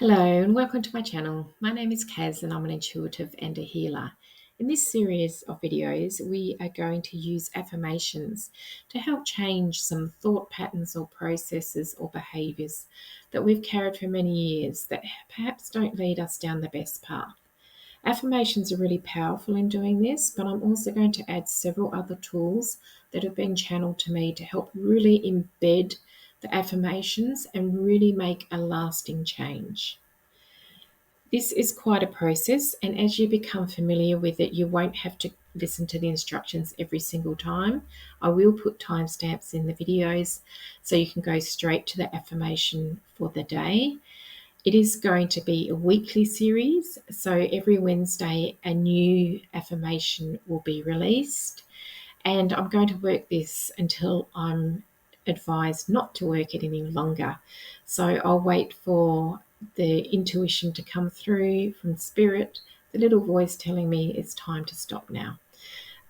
Hello and welcome to my channel. My name is Kaz and I'm an intuitive and a healer. In this series of videos, we are going to use affirmations to help change some thought patterns or processes or behaviours that we've carried for many years that perhaps don't lead us down the best path. Affirmations are really powerful in doing this, but I'm also going to add several other tools that have been channeled to me to help really embed the affirmations and really make a lasting change. This is quite a process, and as you become familiar with it, you won't have to listen to the instructions every single time. I will put timestamps in the videos so you can go straight to the affirmation for the day. It is going to be a weekly series, so every Wednesday a new affirmation will be released, and I'm going to work this until I'm advised not to work it any longer. So I'll wait for the intuition to come through from spirit, the little voice telling me it's time to stop now.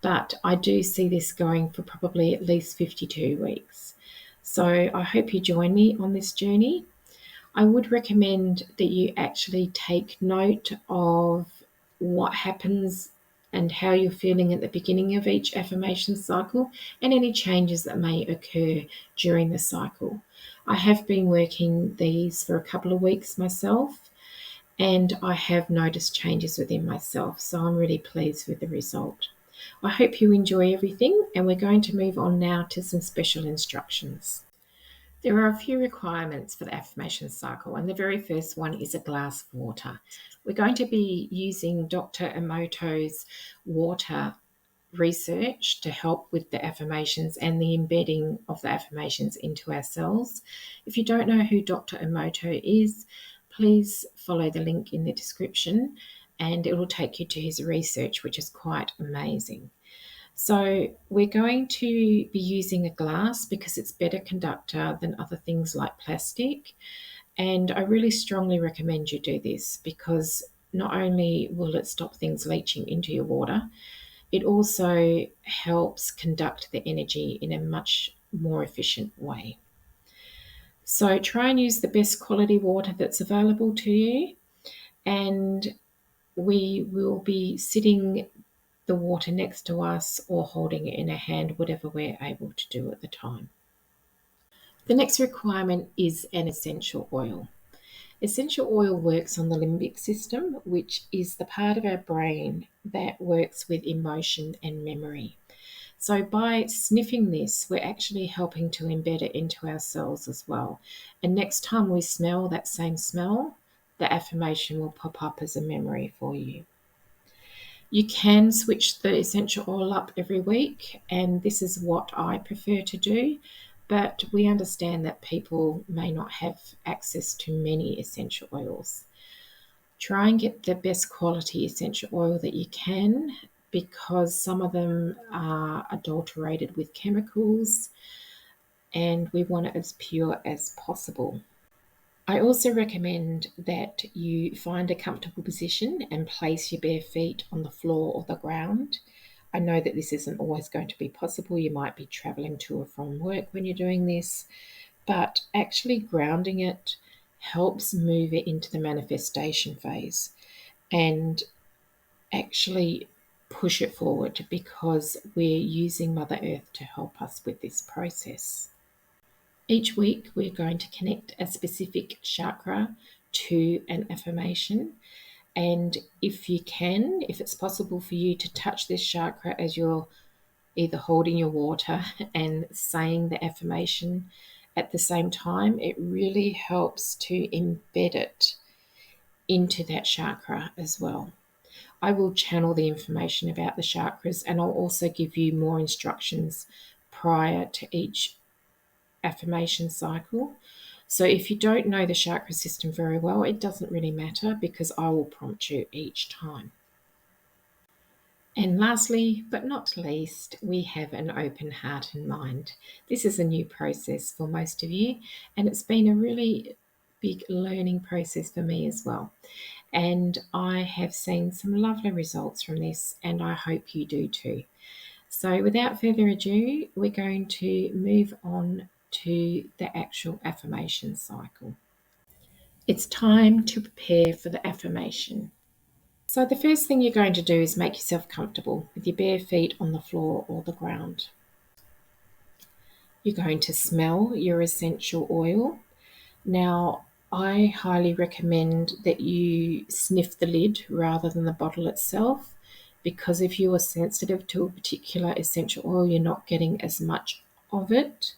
But I do see this going for probably at least 52 weeks. So I hope you join me on this journey. I would recommend that you actually take note of what happens and how you're feeling at the beginning of each affirmation cycle and any changes that may occur during the cycle. I have been working these for a couple of weeks myself, and I have noticed changes within myself, so I'm really pleased with the result. I hope you enjoy everything, and we're going to move on now to some special instructions. There are a few requirements for the affirmation cycle, and the very first one is a glass of water. We're going to be using Dr. Emoto's water research to help with the affirmations and the embedding of the affirmations into our cells. If you don't know who Dr. Emoto is, please follow the link in the description and it will take you to his research, which is quite amazing. So we're going to be using a glass because it's better conductor than other things like plastic. And I really strongly recommend you do this because not only will it stop things leaching into your water, it also helps conduct the energy in a much more efficient way. So try and use the best quality water that's available to you. And we will be sitting the water next to us or holding it in a hand, whatever we're able to do at the time. The next requirement is an essential oil. Essential oil works on the limbic system, which is the part of our brain that works with emotion and memory. So by sniffing this, we're actually helping to embed it into our cells as well. And next time we smell that same smell, the affirmation will pop up as a memory for you. You can switch the essential oil up every week, and this is what I prefer to do. But we understand that people may not have access to many essential oils. Try and get the best quality essential oil that you can because some of them are adulterated with chemicals, and we want it as pure as possible. I also recommend that you find a comfortable position and place your bare feet on the floor or the ground. I know that this isn't always going to be possible. You might be traveling to or from work when you're doing this, but actually grounding it helps move it into the manifestation phase and actually push it forward because we're using Mother Earth to help us with this process. Each week, we're going to connect a specific chakra to an affirmation. And if you can, if it's possible for you to touch this chakra as you're either holding your water and saying the affirmation at the same time, it really helps to embed it into that chakra as well. I will channel the information about the chakras and I'll also give you more instructions prior to each affirmation cycle. So if you don't know the chakra system very well, it doesn't really matter because I will prompt you each time. And lastly, but not least, we have an open heart and mind. This is a new process for most of you, and it's been a really big learning process for me as well. And I have seen some lovely results from this, and I hope you do too. So without further ado, we're going to move on to the actual affirmation cycle. It's time to prepare for the affirmation. So the first thing you're going to do is make yourself comfortable with your bare feet on the floor or the ground. You're going to smell your essential oil. Now, I highly recommend that you sniff the lid rather than the bottle itself, because if you are sensitive to a particular essential oil, you're not getting as much of it.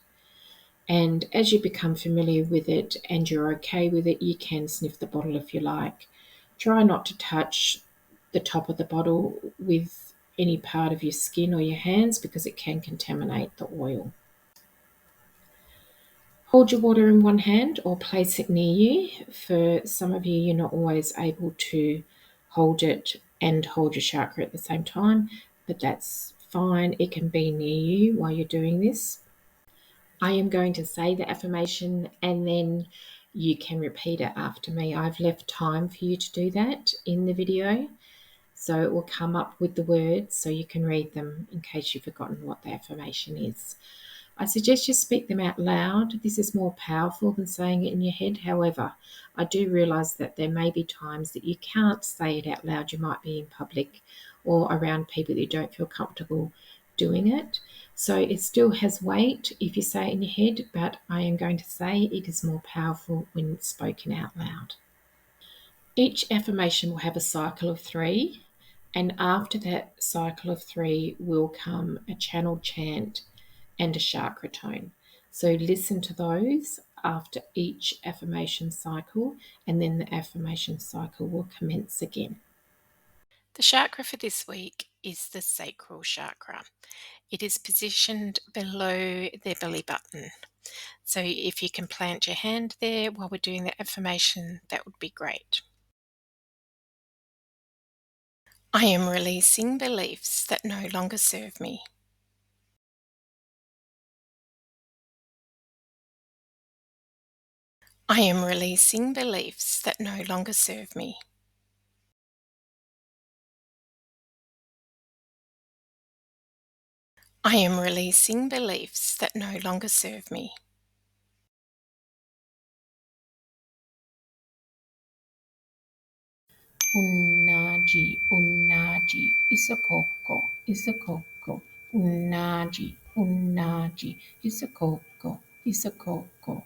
And as you become familiar with it and you're okay with it, you can sniff the bottle if you like. Try not to touch the top of the bottle with any part of your skin or your hands because it can contaminate the oil. Hold your water in one hand or place it near you. For some of you, you're not always able to hold it and hold your chakra at the same time, but that's fine. It can be near you while you're doing this. I am going to say the affirmation and then you can repeat it after me. I've left time for you to do that in the video, so it will come up with the words so you can read them in case you've forgotten what the affirmation is. I suggest you speak them out loud. This is more powerful than saying it in your head. However, I do realise that there may be times that you can't say it out loud. You might be in public or around people that you don't feel comfortable doing it. So it still has weight if you say it in your head, but I am going to say it is more powerful when it's spoken out loud. Each affirmation will have a cycle of 3, and after that cycle of 3 will come a channel chant and a chakra tone. So listen to those after each affirmation cycle, and then the affirmation cycle will commence again. The chakra for this week is the sacral chakra. It is positioned below the belly button. So if you can plant your hand there while we're doing the affirmation, that would be great. I am releasing beliefs that no longer serve me. I am releasing beliefs that no longer serve me. I am releasing beliefs that no longer serve me. Unnaji, unnaji, isokoko, isokoko, unnaji, unnaji, isokoko, isokoko.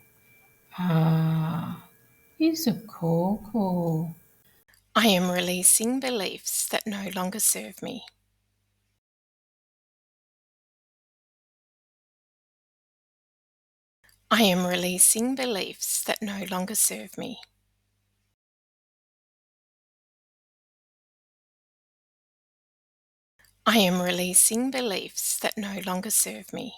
Ah, isokoko. I am releasing beliefs that no longer serve me. I am releasing beliefs that no longer serve me. I am releasing beliefs that no longer serve me.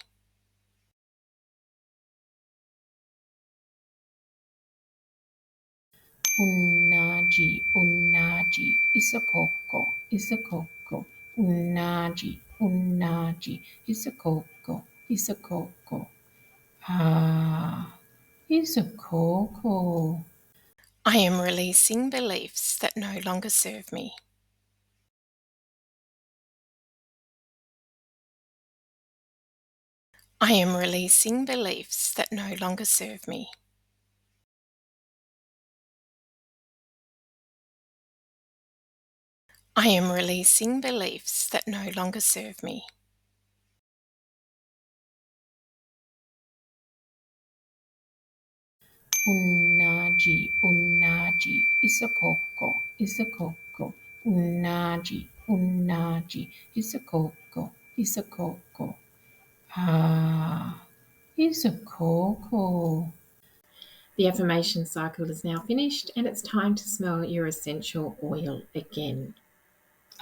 Unnaji, unnaji, isokoko, isokoko, unnaji, unnaji, isokoko, isokoko. Ah, isokoko. I am releasing beliefs that no longer serve me. I am releasing beliefs that no longer serve me. I am releasing beliefs that no longer serve me. Unnaji, unnaji, isokoko, isokoko, unnaji, unnaji, isokoko, isokoko. Ah, isokoko. The affirmation cycle is now finished and it's time to smell your essential oil again.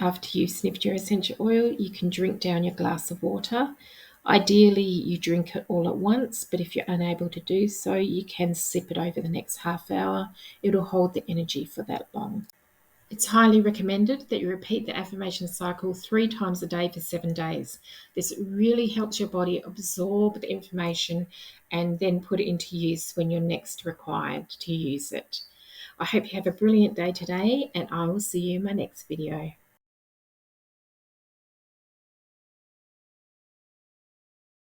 After you've sniffed your essential oil, you can drink down your glass of water. Ideally, you drink it all at once, but if you're unable to do so, you can sip it over the next half hour. It'll hold the energy for that long. It's highly recommended that you repeat the affirmation cycle 3 times a day for 7 days. This really helps your body absorb the information and then put it into use when you're next required to use it. I hope you have a brilliant day today, and I will see you in my next video.